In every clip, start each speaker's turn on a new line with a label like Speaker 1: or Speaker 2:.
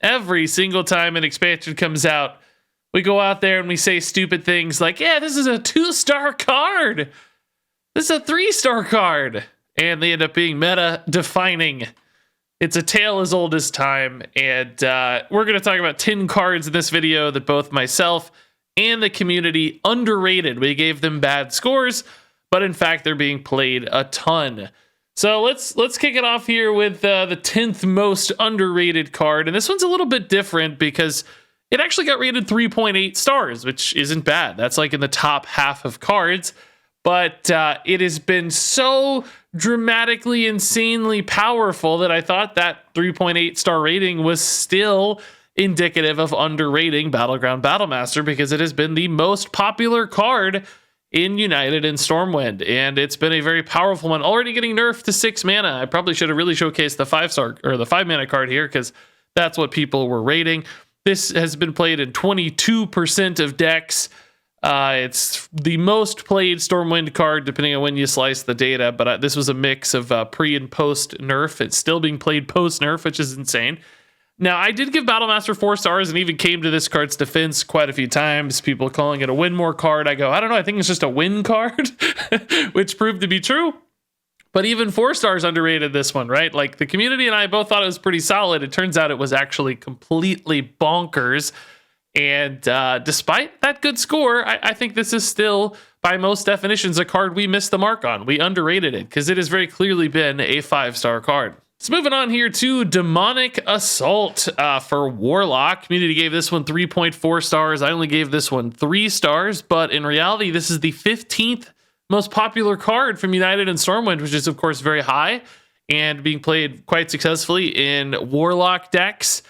Speaker 1: every single time an expansion comes out, we go out there and we say stupid things like, yeah, this is a 2-star card. This is a 3-star card. And they end up being meta defining. It's a tale as old as time. And we're going to talk about 10 cards in this video that both myself and the community underrated. We gave them bad scores, but in fact, they're being played a ton. So let's kick it off here with the 10th most underrated card. And this one's a little bit different because it actually got rated 3.8 stars, which isn't bad. That's like in the top half of cards. But it has been so dramatically, insanely powerful that I thought that 3.8 star rating was still indicative of underrating Battleground Battlemaster, because it has been the most popular card in United and Stormwind, and it's been a very powerful one, already getting nerfed to 6 mana. I probably should have really showcased the 5-star or the 5 mana card here, because that's what people were rating. This has been played in 22% of decks. It's the most played Stormwind card, depending on when you slice the data, but this was a mix of pre and post nerf. It's still being played post nerf, which is insane. Now, I did give Battlemaster 4 stars and even came to this card's defense quite a few times. People calling it a win more card. I go, I don't know, I think it's just a win card, which proved to be true. But even 4 stars underrated this one, right? Like, the community and I both thought it was pretty solid. It turns out it was actually completely bonkers. And despite that good score, I think this is still, by most definitions, a card we missed the mark on. We underrated it because it has very clearly been a 5-star card. So moving on here to Demonic Assault for Warlock. Community gave this one 3.4 stars. I only gave this one 3 stars, but in reality, this is the 15th most popular card from United and Stormwind, which is, of course, very high and being played quite successfully in Warlock decks.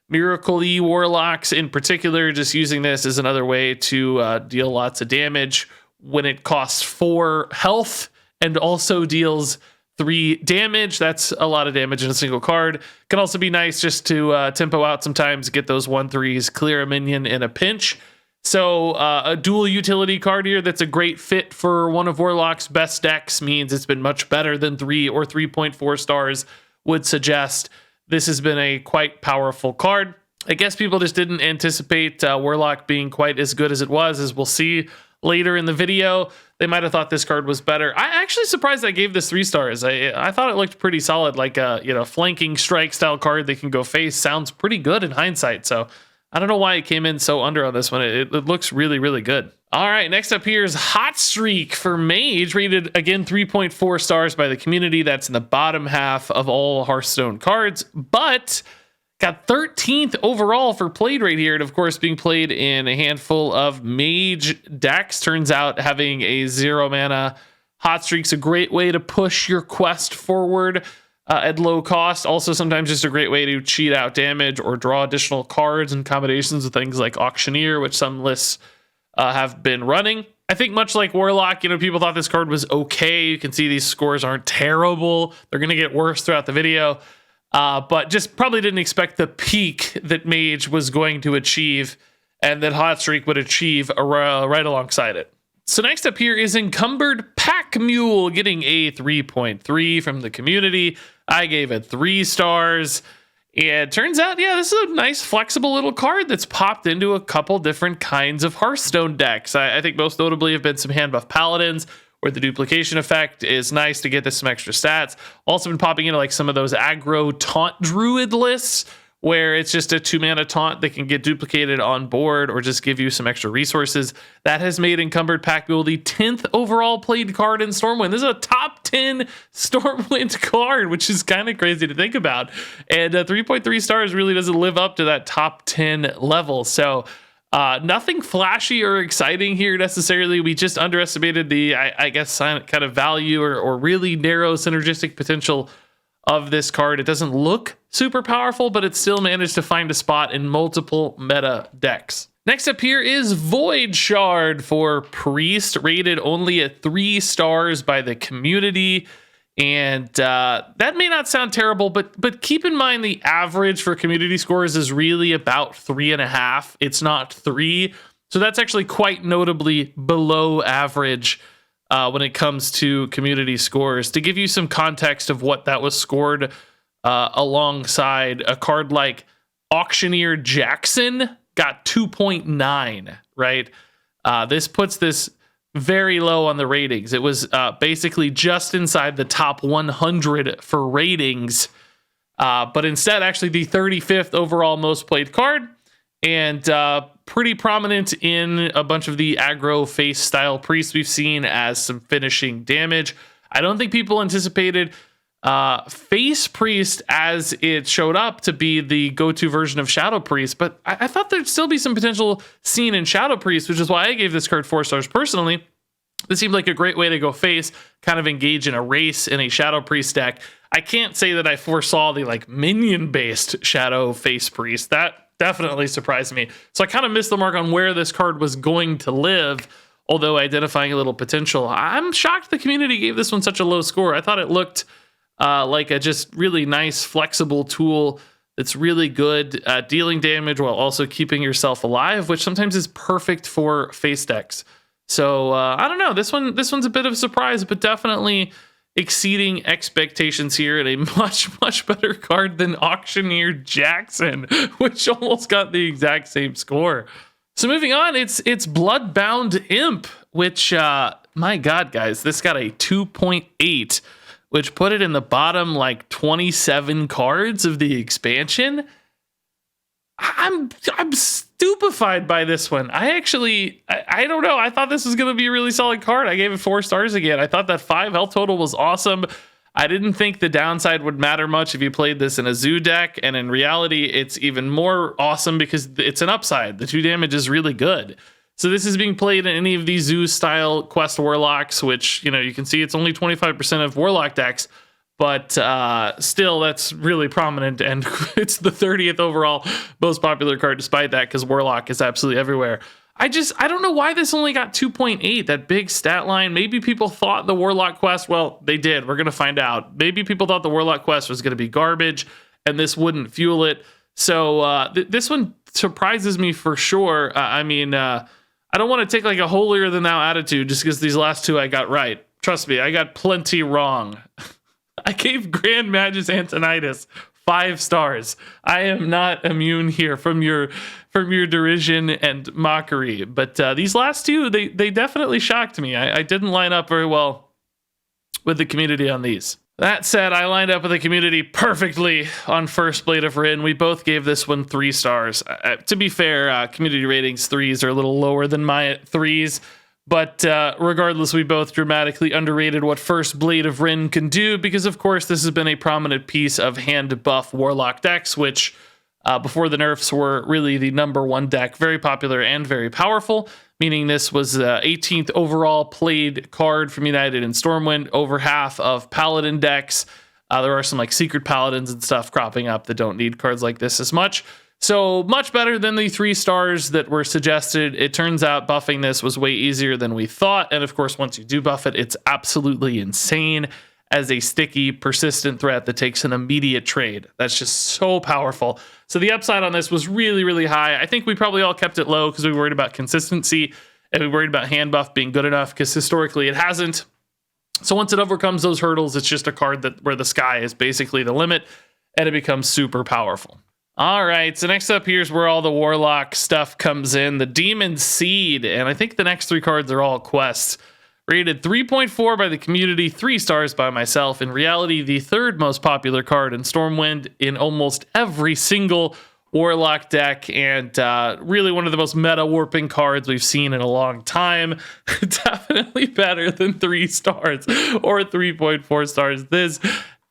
Speaker 1: Miracle E Warlocks in particular, just using this as another way to deal lots of damage when it costs 4 health and also deals 3 damage. That's a lot of damage in a single card. Can also be nice just to tempo out sometimes, get those 1/3s, clear a minion in a pinch. So a dual utility card here that's a great fit for one of Warlock's best decks means it's been much better than 3 or 3.4 stars would suggest. This has been a quite powerful card. I guess people just didn't anticipate Warlock being quite as good as it was, as we'll see later in the video. They might have thought this card was better. I actually surprised I gave this 3 stars. I thought it looked pretty solid, like a flanking strike style card that can go face. Sounds pretty good in hindsight. So I don't know why it came in so under on this one. It looks really, really good. All right, next up here is Hot Streak for Mage, rated, again, 3.4 stars by the community. That's in the bottom half of all Hearthstone cards, but got 13th overall for played rate here, and of course being played in a handful of Mage decks. Turns out having a 0 mana Hot Streak's a great way to push your quest forward at low cost. Also sometimes just a great way to cheat out damage or draw additional cards and combinations with things like Auctioneer, which some lists have been running. I think much like Warlock, people thought this card was okay. You can see these scores aren't terrible. They're going to get worse throughout the video. But just probably didn't expect the peak that Mage was going to achieve and that Hot Streak would achieve right alongside it. So next up here is Encumbered Pack Mule, getting a 3.3 from the community. I gave it 3 stars. And turns out, yeah, this is a nice flexible little card that's popped into a couple different kinds of Hearthstone decks. I think most notably have been some hand buff Paladins, where the duplication effect is nice to get this some extra stats. Also been popping into like some of those aggro taunt druid lists, where it's just a 2 mana taunt that can get duplicated on board or just give you some extra resources. That has made Encumbered Pack Mule the 10th overall played card in Stormwind. This is a top 10 Stormwind card, which is kind of crazy to think about. And 3.3 stars really doesn't live up to that top 10 level. So nothing flashy or exciting here necessarily. We just underestimated the, I guess, kind of value or really narrow synergistic potential of this card. It doesn't look super powerful, but it still managed to find a spot in multiple meta decks. Next up here is Void Shard for Priest, rated only at 3 stars by the community. And that may not sound terrible, but keep in mind the average for community scores is really about 3.5. It's not 3. So that's actually quite notably below average when it comes to community scores. To give you some context of what that was scored alongside, a card like Auctioneer Jackson got 2.9, right? This puts this very low on the ratings. It was basically just inside the top 100 for ratings, but instead actually the 35th overall most played card, and pretty prominent in a bunch of the aggro face style priests we've seen as some finishing damage. I don't think people anticipated face priest as it showed up to be the go-to version of shadow priest, but I thought there'd still be some potential seen in shadow priest, which is why I gave this card 4 stars personally. This seemed like a great way to go face, kind of engage in a race in a shadow priest deck. I can't say that I foresaw the like minion based shadow face priest. That definitely surprised me. So I kind of missed the mark on where this card was going to live, although identifying a little potential. I'm shocked the community gave this one such a low score. I thought it looked like a just really nice, flexible tool that's really good at dealing damage while also keeping yourself alive, which sometimes is perfect for face decks. So I don't know. This one's a bit of a surprise, but definitely exceeding expectations here, and a much better card than Auctioneer Jackson, which almost got the exact same score. So moving on, it's Bound Imp, which my God, guys, this got a 2.8. which put it in the bottom like 27 cards of the expansion. I'm stupefied by this one. I don't know. I thought this was going to be a really solid card. I gave it 4 stars again. I thought that 5 health total was awesome. I didn't think the downside would matter much if you played this in a zoo deck, and in reality, it's even more awesome because it's an upside. The 2 damage is really good. So this is being played in any of these zoo-style quest warlocks, which, you can see it's only 25% of warlock decks, but still, that's really prominent, and it's the 30th overall most popular card despite that, because warlock is absolutely everywhere. I don't know why this only got 2.8, that big stat line. Maybe people thought the warlock quest, well, they did. We're going to find out. Maybe people thought the warlock quest was going to be garbage, and this wouldn't fuel it. So this one surprises me for sure. I don't want to take like a holier than thou attitude just because these last 2 I got right. Trust me, I got plenty wrong. I gave Grand Magus Antonidas 5 stars. I am not immune here from your derision and mockery. But these last 2, they definitely shocked me. I didn't line up very well with the community on these. That said, I lined up with the community perfectly on first Blade of Rin. We both gave this one 3 stars. To be fair, community ratings 3s are a little lower than my 3s, but regardless, we both dramatically underrated what first Blade of Rin can do, because of course this has been a prominent piece of hand buff warlock decks, which before the nerfs were really the #1 deck, very popular and very powerful, meaning this was the 18th overall played card from United and Stormwind, over half of Paladin decks. There are some like secret Paladins and stuff cropping up that don't need cards like this as much. So much better than the 3 stars that were suggested. It turns out buffing this was way easier than we thought. And of course, once you do buff it, it's absolutely insane as a sticky, persistent threat that takes an immediate trade. That's just so powerful. So the upside on this was really, really high. I think we probably all kept it low because we worried about consistency and we worried about hand buff being good enough, because historically it hasn't. So once it overcomes those hurdles, it's just a card where the sky is basically the limit and it becomes super powerful. All right, so next up here's where all the warlock stuff comes in. The Demon Seed, and I think the next 3 cards are all quests. Rated 3.4 by the community, 3 stars by myself. In reality, the 3rd most popular card in Stormwind in almost every single warlock deck, and really one of the most meta warping cards we've seen in a long time. Definitely better than 3 stars or 3.4 stars. This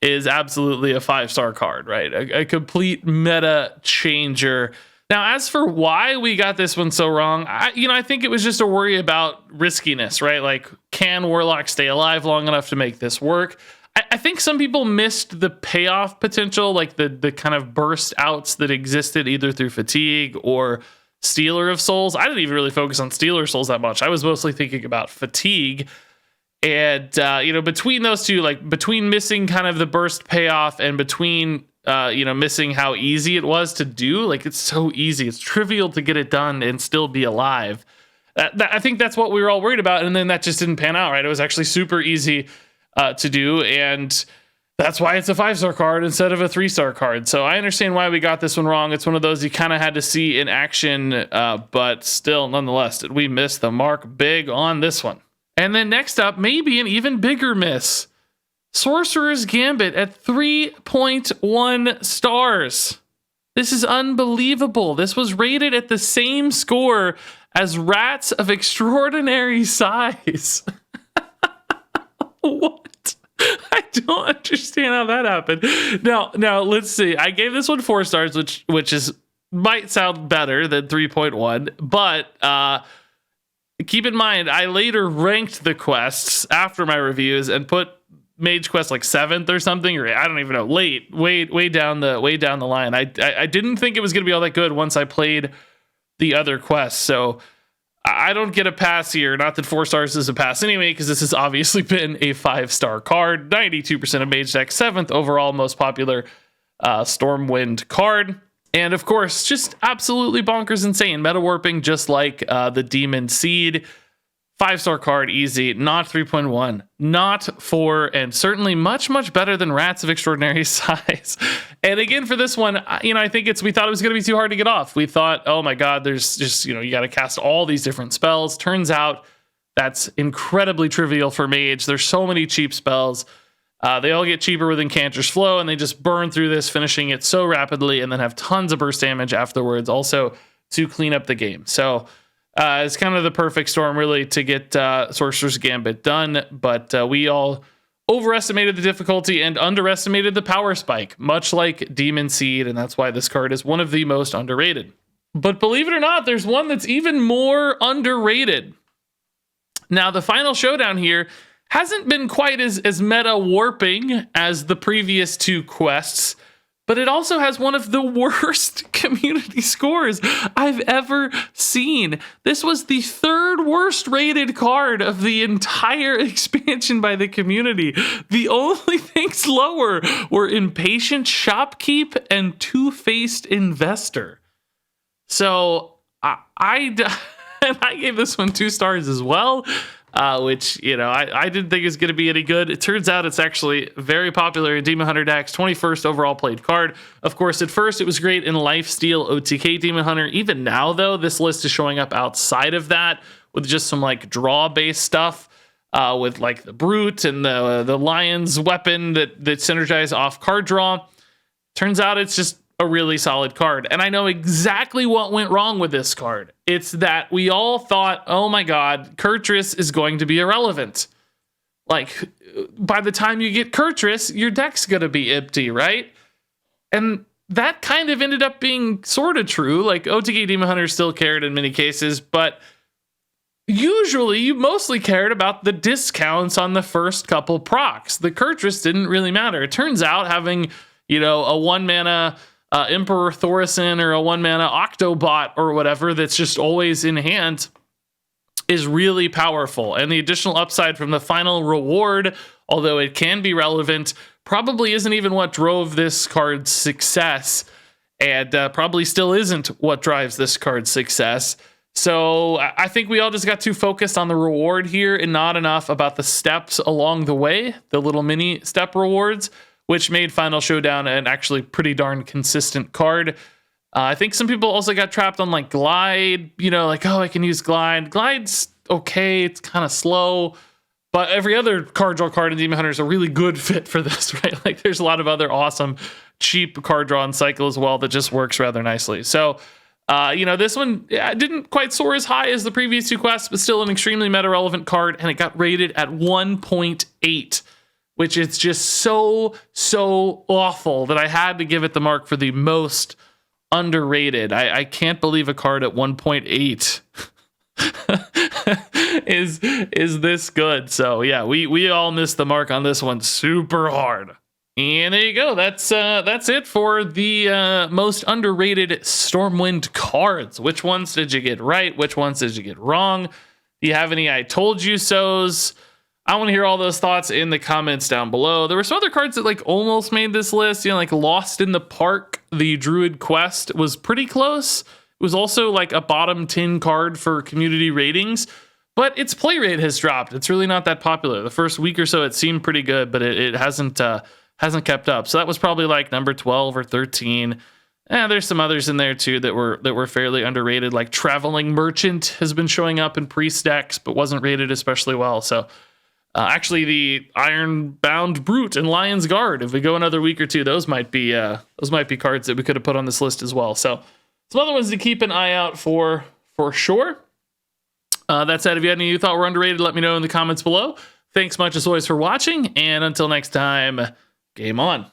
Speaker 1: is absolutely a 5-star card, right? A complete meta changer. Now, as for why we got this one so wrong, I think it was just a worry about riskiness, right? Like, can Warlock stay alive long enough to make this work? I think some people missed the payoff potential, like the kind of burst outs that existed either through Fatigue or Stealer of Souls. I didn't even really focus on Stealer of Souls that much. I was mostly thinking about Fatigue. And, between those two, like between missing kind of the burst payoff and between missing how easy it was to do, like it's so easy, it's trivial to get it done and still be alive. I think that's what we were all worried about, and then that just didn't pan out, right? It was actually super easy to do, and That's why it's a 5-star card instead of a 3-star card. So I understand why we got this one wrong. It's one of those you kind of had to see in action, but still, nonetheless, did we miss the mark big on this one. And then next up, maybe an even bigger miss. Sorcerer's Gambit at 3.1 stars. This is unbelievable. This was rated at the same score as Rats of Extraordinary Size. What? I don't understand how that happened. Now let's see. I gave this one 4 stars, which might sound better than 3.1, but keep in mind I later ranked the quests after my reviews and put Mage Quest like 7th or something, or I don't even know. Way down the line. I didn't think it was gonna be all that good once I played the other quests, so I don't get a pass here. Not that 4 stars is a pass anyway, because this has obviously been a 5-star card. 92% of Mage deck, 7th overall most popular Stormwind card. And of course, just absolutely bonkers insane. Meta warping, just like the Demon Seed. 5-star card, easy. Not 3.1, not 4, and certainly much, much better than Rats of Extraordinary Size. And again, for this one, I think we thought it was going to be too hard to get off. We thought, oh my God, there's just, you got to cast all these different spells. Turns out that's incredibly trivial for Mage. There's so many cheap spells. They all get cheaper with Incanter's Flow, and they just burn through this, finishing it so rapidly, and then have tons of burst damage afterwards, also to clean up the game. So it's kind of the perfect storm, really, to get Sorcerer's Gambit done, but we all overestimated the difficulty and underestimated the power spike, much like Demon Seed, and that's why this card is one of the most underrated. But believe it or not, there's one that's even more underrated. Now, the final showdown here hasn't been quite as meta warping as the previous 2 quests, but it also has one of the worst community scores I've ever seen. This was the 3rd worst rated card of the entire expansion by the community. The only things lower were Impatient Shopkeep and Two-Faced Investor. So I gave this one 2 stars as well. Which, I didn't think it was going to be any good. It turns out it's actually very popular in Demon Hunter decks, 21st overall played card. Of course, at first it was great in Lifesteal OTK Demon Hunter. Even now, though, this list is showing up outside of that with just some draw-based stuff with the Brute and the Lion's weapon that synergize off card draw. Turns out it's just a really solid card. And I know exactly what went wrong with this card. It's that we all thought, oh my God, Kurtrus is going to be irrelevant. By the time you get Kurtrus, your deck's going to be empty, right? And that kind of ended up being sort of true. OTK Demon Hunter still cared in many cases, but usually you mostly cared about the discounts on the first couple procs. The Kurtrus didn't really matter. It turns out having, a 1-mana Emperor Thorison or a 1-mana Octobot or whatever that's just always in hand is really powerful. And the additional upside from the final reward, although it can be relevant, probably isn't even what drove this card's success, and probably still isn't what drives this card's success. So I think we all just got too focused on the reward here and not enough about the steps along the way, the little mini step rewards, which made Final Showdown an actually pretty darn consistent card. I think some people also got trapped on Glide, I can use Glide. Glide's okay, it's kind of slow, but every other card draw card in Demon Hunter is a really good fit for this, right? There's a lot of other awesome, cheap card draw and cycle as well that just works rather nicely. So, this one didn't quite soar as high as the previous 2 quests, but still an extremely meta-relevant card, and it got rated at 1.8. Which is just so awful that I had to give it the mark for the most underrated. I can't believe a card at 1.8 is this good. So yeah, we all missed the mark on this one super hard. And there you go. That's it for the most underrated Stormwind cards. Which ones did you get right? Which ones did you get wrong? Do you have any I told you so's? I want to hear all those thoughts in the comments down below. There were some other cards that almost made this list. Lost in the Park, the Druid Quest was pretty close. It was also a bottom 10 card for community ratings, but its play rate has dropped. It's really not that popular. The first week or so it seemed pretty good, but it hasn't hasn't kept up. So that was probably like number 12 or 13. And there's some others in there too that were fairly underrated, like Traveling Merchant has been showing up in priest decks, but wasn't rated especially well. So actually, the Iron-Bound Brute and Lion's Guard, if we go another week or two, those might be cards that we could have put on this list as well. So some other ones to keep an eye out for sure. That said, if you had any you thought were underrated, let me know in the comments below. Thanks much as always for watching, and until next time, game on.